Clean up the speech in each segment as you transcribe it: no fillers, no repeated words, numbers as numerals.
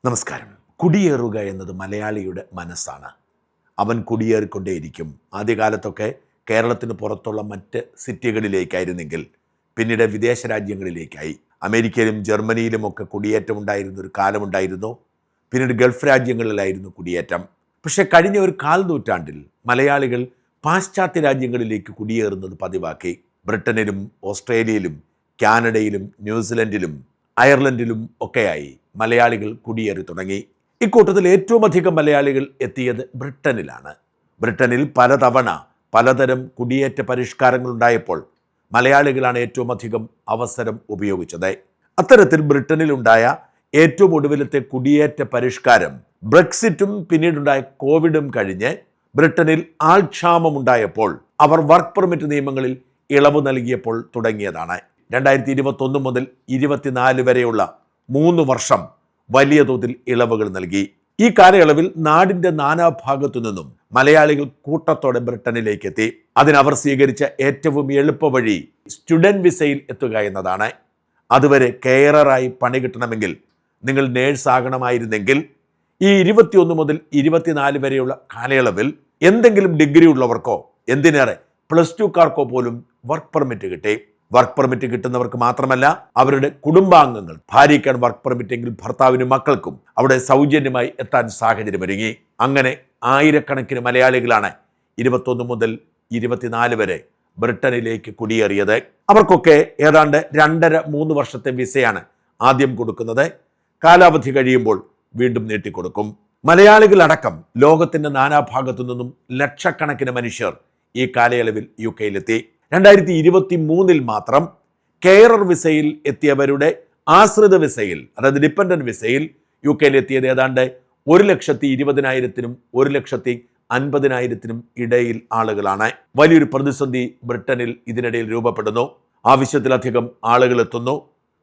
നമസ്കാരം. കുടിയേറുക എന്നത് മലയാളിയുടെ മനസ്സാണ്. അവൻ കുടിയേറിക്കൊണ്ടേയിരിക്കും. ആദ്യകാലത്തൊക്കെ കേരളത്തിന് പുറത്തുള്ള മറ്റ് സിറ്റികളിലേക്കായിരുന്നെങ്കിൽ പിന്നീട് വിദേശ രാജ്യങ്ങളിലേക്കായി. അമേരിക്കയിലും ജർമ്മനിയിലുമൊക്കെ കുടിയേറ്റം ഉണ്ടായിരുന്ന ഒരു കാലമുണ്ടായിരുന്നു. പിന്നീട് ഗൾഫ് രാജ്യങ്ങളിലായിരുന്നു കുടിയേറ്റം. പക്ഷേ കഴിഞ്ഞ ഒരു നൂറ്റാണ്ടിൽ മലയാളികൾ പാശ്ചാത്യ രാജ്യങ്ങളിലേക്ക് കുടിയേറുന്നത് പതിവാക്കി. ബ്രിട്ടനിലും ഓസ്ട്രേലിയയിലും കാനഡയിലും ന്യൂസിലൻഡിലും അയർലൻഡിലും ഒക്കെയായി മലയാളികൾ കുടിയേറി തുടങ്ങി. ഇക്കൂട്ടത്തിൽ ഏറ്റവും അധികം മലയാളികൾ എത്തിയത് ബ്രിട്ടനിലാണ്. ബ്രിട്ടനിൽ പലതവണ പലതരം കുടിയേറ്റ പരിഷ്കാരങ്ങളുണ്ടായപ്പോൾ മലയാളികളാണ് ഏറ്റവും അധികം അവസരം ഉപയോഗിച്ചത്. അത്തരത്തിൽ ബ്രിട്ടനിലുണ്ടായ ഏറ്റവും ഒടുവിലത്തെ കുടിയേറ്റ പരിഷ്കാരം ബ്രെക്സിറ്റും പിന്നീടുണ്ടായ കോവിഡും കഴിഞ്ഞ് ബ്രിട്ടനിൽ ആൾക്ഷാമമുണ്ടായപ്പോൾ അവർ വർക്ക് പെർമിറ്റ് നിയമങ്ങളിൽ ഇളവ് നൽകിയപ്പോൾ തുടങ്ങിയതാണ്. 2021 മുതൽ 2024 വരെയുള്ള 3 വർഷം വലിയ തോതിൽ ഇളവുകൾ നൽകി. ഈ കാലയളവിൽ നാടിൻ്റെ നാനാഭാഗത്തു നിന്നും മലയാളികൾ കൂട്ടത്തോടെ ബ്രിട്ടനിലേക്ക് എത്തി. അതിനവർ സ്വീകരിച്ച ഏറ്റവും എളുപ്പ വഴി സ്റ്റുഡൻറ് വിസയിൽ എത്തുക എന്നതാണ്. അതുവരെ കെയററായി പണി കിട്ടണമെങ്കിൽ നിങ്ങൾ നേഴ്സ് ആകണമായിരുന്നെങ്കിൽ ഈ 21 മുതൽ 24 വരെയുള്ള കാലയളവിൽ എന്തെങ്കിലും ഡിഗ്രി ഉള്ളവർക്കോ എന്തിനേറെ +2കാർക്കോ പോലും വർക്ക് പെർമിറ്റ് കിട്ടി. വർക്ക് പെർമിറ്റ് കിട്ടുന്നവർക്ക് മാത്രമല്ല, അവരുടെ കുടുംബാംഗങ്ങൾ, ഭാര്യയ്ക്കാണ് വർക്ക് പെർമിറ്റ് എങ്കിൽ ഭർത്താവിനും മക്കൾക്കും അവിടെ സൗജന്യമായി എത്താൻ സാഹചര്യമൊരുങ്ങി. അങ്ങനെ ആയിരക്കണക്കിന് മലയാളികളാണ് 21 മുതൽ 24 വരെ ബ്രിട്ടനിലേക്ക് കുടിയേറിയത്. അവർക്കൊക്കെ ഏതാണ്ട് 2.5-3 വർഷത്തെ വിസയാണ് ആദ്യം കൊടുക്കുന്നത്. കാലാവധി കഴിയുമ്പോൾ വീണ്ടും നീട്ടിക്കൊടുക്കും. മലയാളികളടക്കം ലോകത്തിൻ്റെ നാനാഭാഗത്തു നിന്നും ലക്ഷക്കണക്കിന് മനുഷ്യർ ഈ കാലയളവിൽ UK-യിലെത്തി. 2023 മാത്രം കെയറർ വിസയിൽ എത്തിയവരുടെ ആശ്രിത വിസയിൽ, അതായത് ഡിപ്പെൻഡന്റ് വിസയിൽ UK-യിലെത്തിയത് ഏതാണ്ട് 1,20,000-നും 1,50,000-നും ഇടയിൽ ആളുകളാണ്. വലിയൊരു പ്രതിസന്ധി ബ്രിട്ടനിൽ ഇതിനിടയിൽ രൂപപ്പെടുന്നു. ആവശ്യത്തിലധികം ആളുകൾ എത്തുന്നു.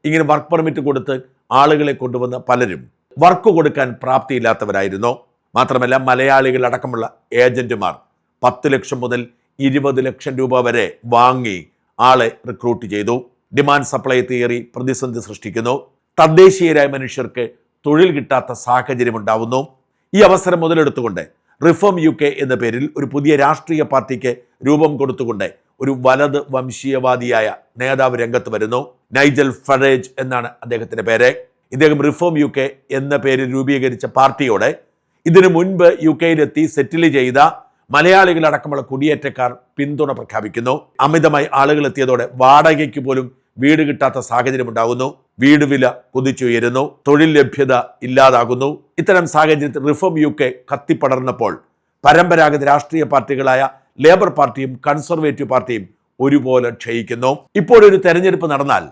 ഇങ്ങനെ വർക്ക് പെർമിറ്റ് കൊടുത്ത് ആളുകളെ കൊണ്ടുവന്ന പലരും വർക്ക് കൊടുക്കാൻ പ്രാപ്തിയില്ലാത്തവരായിരുന്നു. മാത്രമല്ല, മലയാളികൾ അടക്കമുള്ള ഏജന്റുമാർ 10 ലക്ഷം മുതൽ 20 ലക്ഷം രൂപ വരെ വാങ്ങി ആളെ റിക്രൂട്ട് ചെയ്തു. ഡിമാൻഡ് സപ്ലൈ തിയറി പ്രതിസന്ധി സൃഷ്ടിക്കുന്നു. തദ്ദേശീയരായ മനുഷ്യർക്ക് തൊഴിൽ കിട്ടാത്ത സാഹചര്യം ഉണ്ടാവുന്നു. ഈ അവസരം മുതലെടുത്തുകൊണ്ട് റിഫോം UK എന്ന പേരിൽ ഒരു പുതിയ രാഷ്ട്രീയ പാർട്ടിക്ക് രൂപം കൊടുത്തുകൊണ്ട് ഒരു വലത് വംശീയവാദിയായ നേതാവ് രംഗത്ത് വരുന്നു. നൈജൽ ഫറേജ് എന്നാണ് അദ്ദേഹത്തിന്റെ പേര്. ഇദ്ദേഹം റിഫോം UK എന്ന പേരിൽ രൂപീകരിച്ച പാർട്ടിയോടെ ഇതിനു മുൻപ് UK-യിലെത്തി സെറ്റിൽ ചെയ്ത മലയാളികളടക്കമുള്ള കുടിയേറ്റക്കാർ പിന്തുണ പ്രഖ്യാപിക്കുന്നു. അമിതമായി ആളുകൾ എത്തിയതോടെ വാടകയ്ക്ക് പോലും വീട് കിട്ടാത്ത സാഹചര്യം ഉണ്ടാകുന്നു. വീട് വില കുതിച്ചുയരുന്നു. തൊഴിൽ ലഭ്യത ഇല്ലാതാകുന്നു. ഇത്തരം സാഹചര്യത്തിൽ റിഫോം UK കത്തിപ്പടർന്നപ്പോൾ പരമ്പരാഗത രാഷ്ട്രീയ പാർട്ടികളായ ലേബർ പാർട്ടിയും കൺസർവേറ്റീവ് പാർട്ടിയും ഒരുപോലെ ക്ഷയിക്കുന്നു. ഇപ്പോഴൊരു തെരഞ്ഞെടുപ്പ് നടന്നാൽ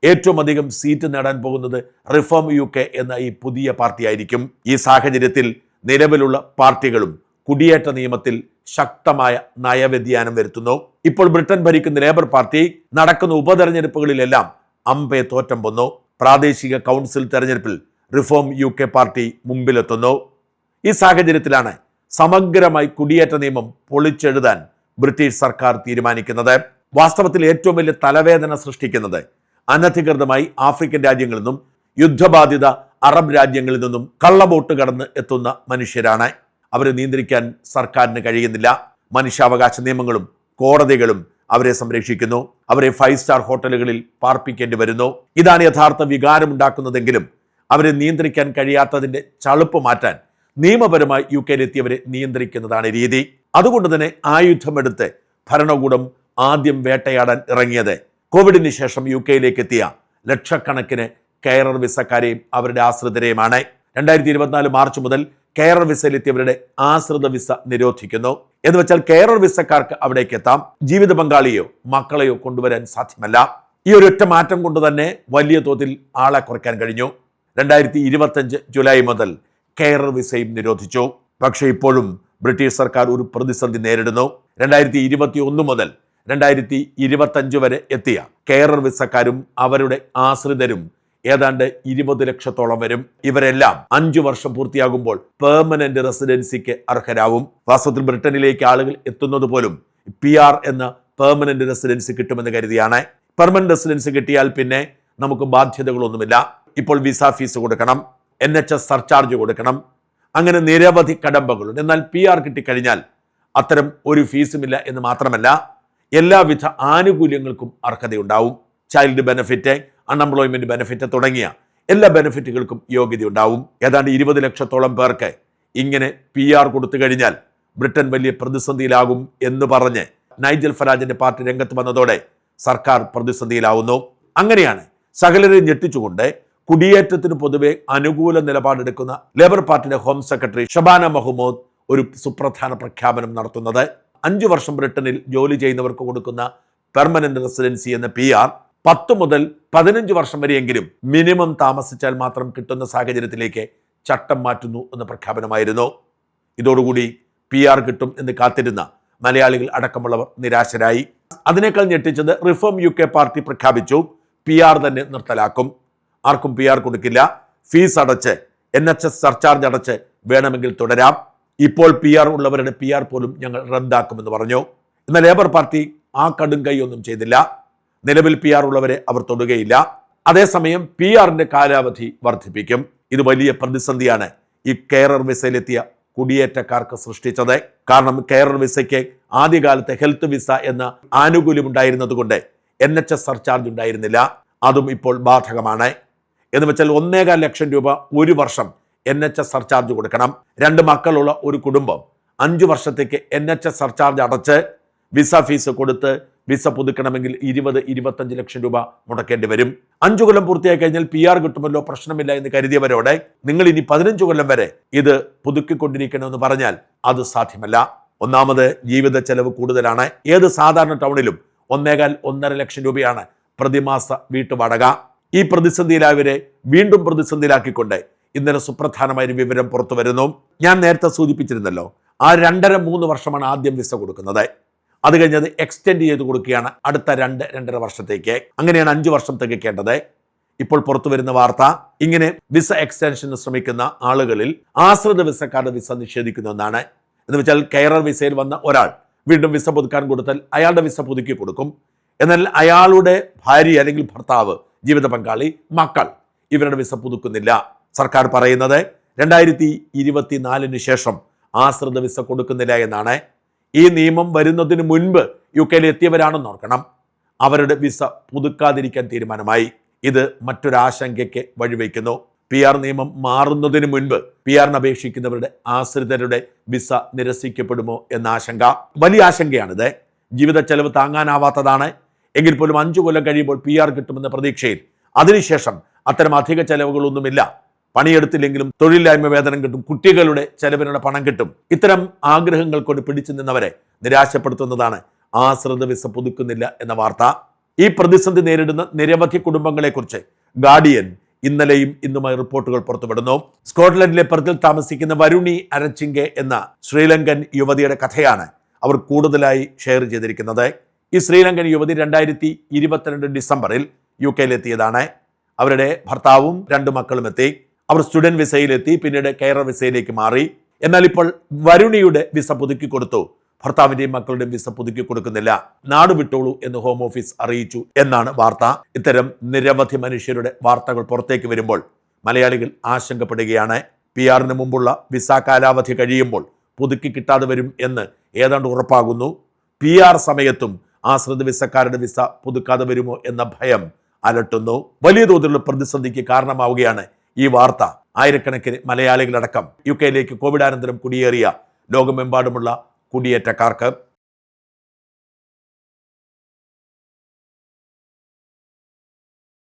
ഏറ്റവും അധികം സീറ്റ് നേടാൻ പോകുന്നത് റിഫോം UK എന്ന ഈ പുതിയ പാർട്ടിയായിരിക്കും. ഈ സാഹചര്യത്തിൽ നിലവിലുള്ള പാർട്ടികളും കുടിയേറ്റ നിയമത്തിൽ ശക്തമായ നയവ്യതിയാനം വരുത്തുന്നു. ഇപ്പോൾ ബ്രിട്ടൻ ഭരിക്കുന്ന ലേബർ പാർട്ടി നടക്കുന്ന ഉപതെരഞ്ഞെടുപ്പുകളിലെല്ലാം അമ്പെ തോറ്റം പൊന്നു. പ്രാദേശിക കൗൺസിൽ തെരഞ്ഞെടുപ്പിൽ റിഫോം UK പാർട്ടി മുമ്പിലെത്തുന്നു. ഈ സാഹചര്യത്തിലാണ് സമഗ്രമായി കുടിയേറ്റ നിയമം പൊളിച്ചെഴുതാൻ ബ്രിട്ടീഷ് സർക്കാർ തീരുമാനിക്കുന്നത്. വാസ്തവത്തിൽ ഏറ്റവും വലിയ തലവേദന സൃഷ്ടിക്കുന്നത് അനധികൃതമായി ആഫ്രിക്കൻ രാജ്യങ്ങളിൽ നിന്നും യുദ്ധബാധിത അറബ് രാജ്യങ്ങളിൽ നിന്നും കള്ളബോട്ട് കടന്ന് എത്തുന്ന മനുഷ്യരാണ്. അവരെ നിയന്ത്രിക്കാൻ സർക്കാരിന് കഴിയുന്നില്ല. മനുഷ്യാവകാശ നിയമങ്ങളും കോടതികളും അവരെ സംരക്ഷിക്കുന്നു. അവരെ 5 സ്റ്റാർ ഹോട്ടലുകളിൽ പാർപ്പിക്കേണ്ടി വരുന്നു. ഇതാണ് യഥാർത്ഥ വികാരമുണ്ടാക്കുന്നതെങ്കിലും അവരെ നിയന്ത്രിക്കാൻ കഴിയാത്തതിൻ്റെ ചളുപ്പ് മാറ്റാൻ നിയമപരമായി UK-യിലെത്തിയവരെ നിയന്ത്രിക്കുന്നതാണ് രീതി. അതുകൊണ്ട് തന്നെ ആയുധമെടുത്ത് ഭരണകൂടം ആദ്യം വേട്ടയാടാൻ ഇറങ്ങിയത് കോവിഡിന് ശേഷം UK-യിലേക്ക് എത്തിയ ലക്ഷക്കണക്കിന് കെയറർ വിസക്കാരെയും അവരുടെ ആശ്രിതരെയുമാണ്. 2024 മാർച്ച് മുതൽ കെയറർ വിസയിലെത്തിയവരുടെ ആശ്രിത വിസ നിരോധിക്കുന്നു. എന്ന് വെച്ചാൽ കെയറർ വിസക്കാർക്ക് അവിടേക്ക് എത്താം. ജീവിത പങ്കാളിയോ മക്കളെയോ കൊണ്ടുവരാൻ സാധ്യമല്ല. ഈ ഒരൊറ്റ മാറ്റം കൊണ്ട് തന്നെ വലിയ തോതിൽ ആളെ കുറയ്ക്കാൻ കഴിഞ്ഞു. 2025 ജൂലൈ മുതൽ കെയറർ വിസയും നിരോധിച്ചു. പക്ഷേ ഇപ്പോഴും ബ്രിട്ടീഷ് സർക്കാർ ഒരു പ്രതിസന്ധി നേരിടുന്നു. 2021 മുതൽ 2025 വരെ എത്തിയ കെയറർ വിസക്കാരും അവരുടെ ആശ്രിതരും ഏതാണ്ട് 20 ലക്ഷത്തോളം വരും. ഇവരെല്ലാം 5 വർഷം പൂർത്തിയാകുമ്പോൾ പെർമനന്റ് റെസിഡൻസിക്ക് അർഹരാവും. വാസ്തവത്തിൽ ബ്രിട്ടനിലേക്ക് ആളുകൾ എത്തുന്നത് പോലും PR എന്ന പെർമനന്റ് റെസിഡൻസി കിട്ടുമെന്ന് കരുതിയാണ്. പെർമനന്റ് റെസിഡൻസി കിട്ടിയാൽ പിന്നെ നമുക്ക് ബാധ്യതകളൊന്നുമില്ല. ഇപ്പോൾ വിസ ഫീസ് കൊടുക്കണം. NHS സർചാർജ് കൊടുക്കണം. അങ്ങനെ നിരവധി കടമ്പകളുണ്ട്. എന്നാൽ PR കിട്ടിക്കഴിഞ്ഞാൽ അത്തരം ഒരു ഫീസുമില്ല എന്ന് മാത്രമല്ല, എല്ലാവിധ ആനുകൂല്യങ്ങൾക്കും അർഹതയുണ്ടാവും. ചൈൽഡ് ബെനിഫിറ്റ്, അൺഎംപ്ലോയ്മെന്റ് ബെനിഫിറ്റ് തുടങ്ങിയ എല്ലാ ബെനിഫിറ്റുകൾക്കും യോഗ്യതയുണ്ടാവും. ഏതാണ്ട് 20 ലക്ഷത്തോളം പേർക്ക് ഇങ്ങനെ PR കൊടുത്തു കഴിഞ്ഞാൽ ബ്രിട്ടൻ വലിയ പ്രതിസന്ധിയിലാകും എന്ന് പറഞ്ഞ് നൈജൽ ഫരാജിന്റെ പാർട്ടി രംഗത്ത് വന്നതോടെ സർക്കാർ പ്രതിസന്ധിയിലാവുന്നു. അങ്ങനെയാണ് സകലരെയും ഞെട്ടിച്ചുകൊണ്ട് കുടിയേറ്റത്തിന് പൊതുവെ അനുകൂല നിലപാടെടുക്കുന്ന ലേബർ പാർട്ടിയുടെ ഹോം സെക്രട്ടറി ഷബാന മഹ്മൂദ് ഒരു സുപ്രധാന പ്രഖ്യാപനം നടത്തുന്നത്. 5 വർഷം ബ്രിട്ടനിൽ ജോലി ചെയ്യുന്നവർക്ക് കൊടുക്കുന്ന പെർമനന്റ് റെസിഡൻസി എന്ന PR 10 മുതൽ 15 വർഷം വരെയെങ്കിലും മിനിമം താമസിച്ചാൽ മാത്രം കിട്ടുന്ന സാഹചര്യത്തിലേക്ക് ചട്ടം മാറ്റുന്നു എന്ന പ്രഖ്യാപനമായിരുന്നു. ഇതോടുകൂടി PR കിട്ടും എന്ന് കാത്തിരുന്ന മലയാളികൾ അടക്കമുള്ളവർ നിരാശരായി. അതിനേക്കാൾ ഞെട്ടിച്ചത് റിഫോം UK പാർട്ടി പ്രഖ്യാപിച്ചു PR തന്നെ നിർത്തലാക്കും. ആർക്കും PR കൊടുക്കില്ല. ഫീസ് അടച്ച് NHS സർചാർജ് അടച്ച് വേണമെങ്കിൽ തുടരാം. ഇപ്പോൾ PR ഉള്ളവരുടെ PR പോലും ഞങ്ങൾ റദ്ദാക്കുമെന്ന് പറഞ്ഞു. എന്നാൽ ലേബർ പാർട്ടി ആ കടും കൈയൊന്നും ചെയ്തില്ല. നിലവിൽ PR ഉള്ളവരെ അവർ തൊടുകയില്ല. അതേസമയം PRന്റെ കാലാവധി വർദ്ധിപ്പിക്കും. ഇത് വലിയ പ്രതിസന്ധിയാണ് ഈ കെയറർ വിസയിലെത്തിയ കുടിയേറ്റക്കാർക്ക് സൃഷ്ടിച്ചത്. കാരണം കെയറർ വിസയ്ക്ക് ആദ്യകാലത്ത് ഹെൽത്ത് വിസ എന്ന ആനുകൂല്യം ഉണ്ടായിരുന്നത് കൊണ്ട് NHS സർചാർജ് ഉണ്ടായിരുന്നില്ല. അതും ഇപ്പോൾ ബാധകമാണ്. എന്ന് വെച്ചാൽ 1.25 ലക്ഷം രൂപ ഒരു വർഷം NHS സർചാർജ് കൊടുക്കണം. 2 മക്കളുള്ള ഒരു കുടുംബം 5 വർഷത്തേക്ക് NHS സർചാർജ് അടച്ച് വിസ ഫീസ് കൊടുത്ത് വിസ പുതുക്കണമെങ്കിൽ 20-25 ലക്ഷം രൂപ മുടക്കേണ്ടി വരും. 5 കൊല്ലം പൂർത്തിയായി കഴിഞ്ഞാൽ PR കിട്ടുമല്ലോ, പ്രശ്നമില്ല എന്ന് കരുതിയവരോടെ നിങ്ങൾ ഇനി 15 കൊല്ലം വരെ ഇത് പുതുക്കിക്കൊണ്ടിരിക്കണമെന്ന് പറഞ്ഞാൽ അത് സാധ്യമല്ല. ഒന്നാമത് ജീവിത ചെലവ് കൂടുതലാണ്. ഏത് സാധാരണ ടൗണിലും 1.25-1.5 ലക്ഷം രൂപയാണ് പ്രതിമാസ വീട്ടുവാടക. ഈ പ്രതിസന്ധിയിലായവരെ വീണ്ടും പ്രതിസന്ധിയിലാക്കിക്കൊണ്ട് ഇന്നലെ സുപ്രധാനമായൊരു വിവരം പുറത്തു വരുന്നു. ഞാൻ നേരത്തെ സൂചിപ്പിച്ചിരുന്നല്ലോ, ആ 2.5-3 വർഷമാണ് ആദ്യം വിസ കൊടുക്കുന്നത്. അത് കഴിഞ്ഞത് എക്സ്റ്റെൻഡ് ചെയ്ത് കൊടുക്കുകയാണ് അടുത്ത 2-2.5 വർഷത്തേക്ക്. അങ്ങനെയാണ് 5 വർഷം തികയ്ക്കേണ്ടത്. ഇപ്പോൾ പുറത്തു വരുന്ന വാർത്ത ഇങ്ങനെ വിസ എക്സ്റ്റൻഷന് ശ്രമിക്കുന്ന ആളുകളിൽ ആശ്രിത വിസക്കാരുടെ വിസ നിഷേധിക്കുന്ന ഒന്നാണ്. എന്ന് വെച്ചാൽ കെയറർ വിസയിൽ വന്ന ഒരാൾ വീണ്ടും വിസ പുതുക്കാൻ കൊടുത്താൽ അയാളുടെ വിസ പുതുക്കി കൊടുക്കും. എന്നാൽ അയാളുടെ ഭാര്യ അല്ലെങ്കിൽ ഭർത്താവ്, ജീവിത പങ്കാളി, മക്കൾ ഇവരുടെ വിസ പുതുക്കുന്നില്ല. സർക്കാർ പറയുന്നത് 2024 ശേഷം ആശ്രിത വിസ കൊടുക്കുന്നില്ല എന്നാണ്. ഈ നിയമം വരുന്നതിന് മുൻപ് UK എത്തിയവരാണെന്ന് ഓർക്കണം. അവരുടെ വിസ പുതുക്കാതിരിക്കാൻ തീരുമാനമായി. ഇത് മറ്റൊരാശങ്കയ്ക്ക് വഴിവെക്കുന്നു. PR നിയമം മാറുന്നതിന് മുൻപ് PRന് അപേക്ഷിക്കുന്നവരുടെ ആശ്രിതരുടെ വിസ നിരസിക്കപ്പെടുമോ എന്ന ആശങ്ക. വലിയ ആശങ്കയാണിത്. ജീവിത ചെലവ് താങ്ങാനാവാത്തതാണ്. എങ്കിൽ പോലും 5 കൊല്ലം കഴിയുമ്പോൾ PR കിട്ടുമെന്ന പ്രതീക്ഷയിൽ അതിനുശേഷം അത്തരം അധിക ചെലവുകളൊന്നുമില്ല. പണിയെടുത്തില്ലെങ്കിലും തൊഴിലില്ലായ്മ വേതനം കിട്ടും, കുട്ടികളുടെ ചെലവിനുള്ള പണം കിട്ടും. ഇത്തരം ആഗ്രഹങ്ങൾ കൊണ്ട് പിടിച്ചു നിന്നവരെ നിരാശപ്പെടുത്തുന്നതാണ് ആശ്രിത വിസ പുതുക്കുന്നില്ല എന്ന വാർത്ത. ഈ പ്രതിസന്ധി നേരിടുന്ന നിരവധി കുടുംബങ്ങളെക്കുറിച്ച് ഗാർഡിയൻ ഇന്നലെയും ഇന്നുമായി റിപ്പോർട്ടുകൾ പുറത്തുവിടുന്നു. സ്കോട്ട്ലൻഡിലെ പെർത്തിൽ താമസിക്കുന്ന വരുണി അരച്ചിങ്കെ എന്ന ശ്രീലങ്കൻ യുവതിയുടെ കഥയാണ് അവർ കൂടുതലായി ഷെയർ ചെയ്തിരിക്കുന്നത്. ഈ ശ്രീലങ്കൻ യുവതി 2022 ഡിസംബറിൽ UK എത്തിയതാണ്. അവരുടെ ഭർത്താവും 2 മക്കളും എത്തി. അവർ സ്റ്റുഡന്റ് വിസയിലെത്തി, പിന്നീട് കെയറർ വിസയിലേക്ക് മാറി. എന്നാൽ ഇപ്പോൾ വരുണിയുടെ വിസ പുതുക്കി കൊടുത്തു. ഭർത്താവിന്റെയും മക്കളുടെയും വിസ പുതുക്കി കൊടുക്കുന്നില്ല. നാട് വിട്ടോളൂ എന്ന് ഹോം ഓഫീസ് അറിയിച്ചു എന്നാണ് വാർത്ത. ഇത്തരം നിരവധി മനുഷ്യരുടെ വാർത്തകൾ പുറത്തേക്ക് വരുമ്പോൾ മലയാളികൾ ആശങ്കപ്പെടുകയാണ്. PRന് മുമ്പുള്ള വിസ കാലാവധി കഴിയുമ്പോൾ പുതുക്കി കിട്ടാതെ വരും എന്ന് ഏതാണ്ട് ഉറപ്പാകുന്നു. PR സമയത്തും ആശ്രിത വിസക്കാരുടെ വിസ പുതുക്കാതെ വരുമോ എന്ന ഭയം അലട്ടുന്നു. വലിയ തോതിലുള്ള പ്രതിസന്ധിക്ക് കാരണമാവുകയാണ് ഈ വാർത്ത. ആയിരക്കണക്കിന് മലയാളികളടക്കം UK കോവിഡാനന്തരം കുടിയേറിയ ലോകമെമ്പാടുമുള്ള കുടിയേറ്റക്കാർക്ക്.